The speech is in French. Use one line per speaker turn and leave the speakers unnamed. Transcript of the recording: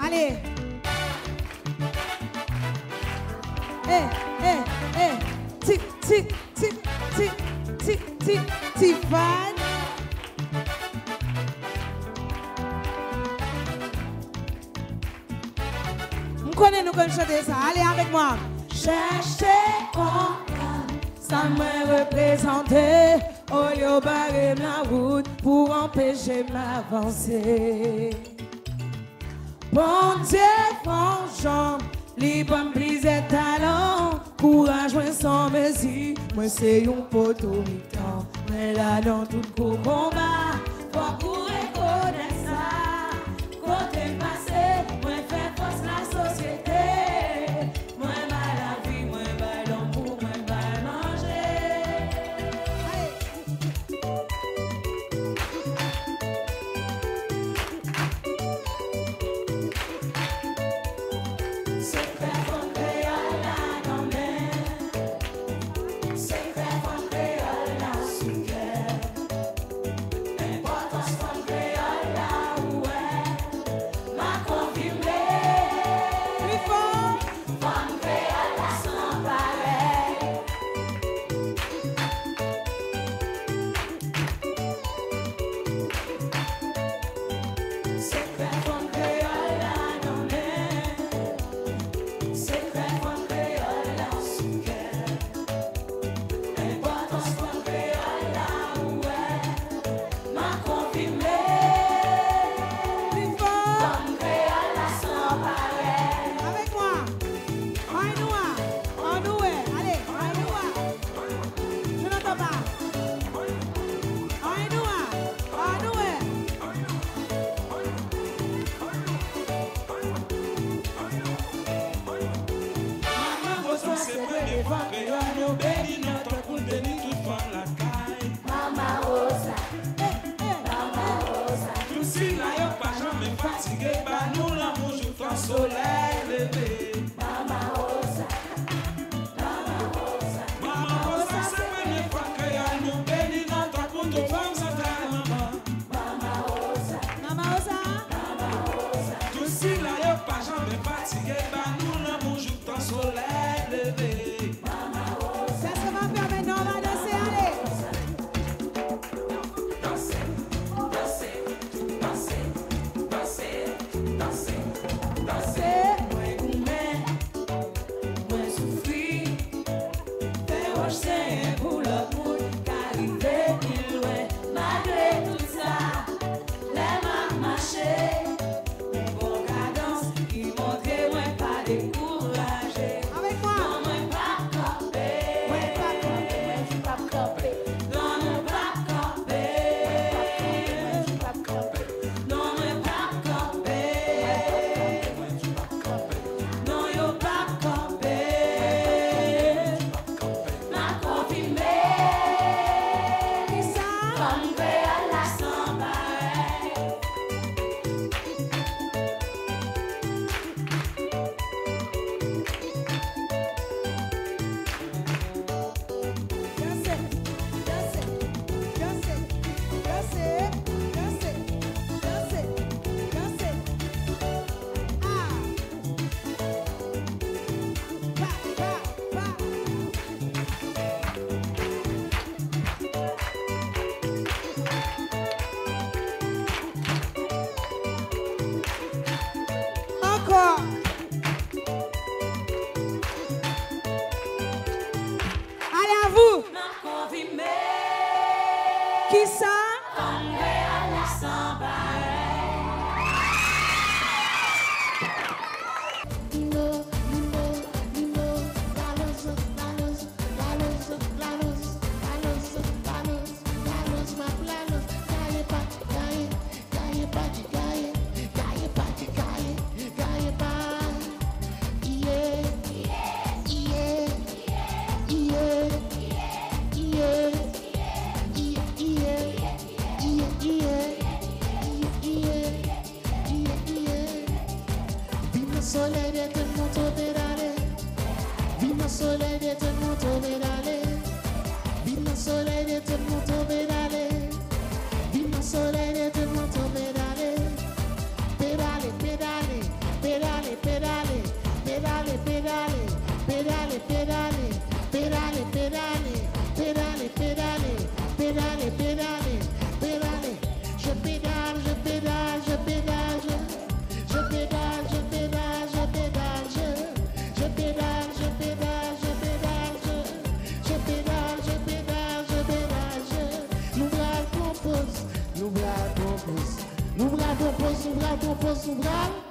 Allez. Tic, tic, tic, tic, tic, tic, Tiffany. Vous connaissez nous qu'on chante ça. Allez avec moi. Cherchez encore, ça me représentait. Au lieu barrer la route pour empêcher m'avancer. Bon Dieu, franchement, libre plaisir talent, courage, moi sans mesure, moi c'est un poteau mi-temps, mais là dans tout le combat, faut reconnaître ça, côté passé, moi fait force la société, moi mal la vie, moi mal l'amour, moi mal manger. Soleil levé. Mama Rosa, Mama Rosa, Mama Rosa, c'est la première fois que y'a nous béni dans ta compte de femmes sans ta maman. Mama Rosa, Mama Rosa, Mama Rosa. Tout si là y'a pas jamais fatigué, bah nous l'amour joue ton soleil levé. Mama Rosa, ça se va faire maintenant, on va danser, allez. Danser, danser, danser, danser, danser. Danser, moi gourmet, moi souffrir, faire rocher pour le monde, qu'arriver plus loin, malgré tout ça, les mains marchées, les bonnes cadences qui montrent moi pas découragé. Avec moi, non, moi pas campé, moi pas campé, moi je pas campé, non, moi pas campé, moi je pas campé, non, moi pas campé. Non, yo pas campé, m'a confirmé, qui ça? Campé à la samba. Danser, danser, danser, danser, danser, danser, danser. Ah. Encore. Allez à vous. Qui ça? À la samba.
Soleil de te monter d'aller, vino soleil de te monter d'aller, vino soleil de te monter d'aller, vino soleil de te monter d'aller, pédale, pédale, propose nous bras.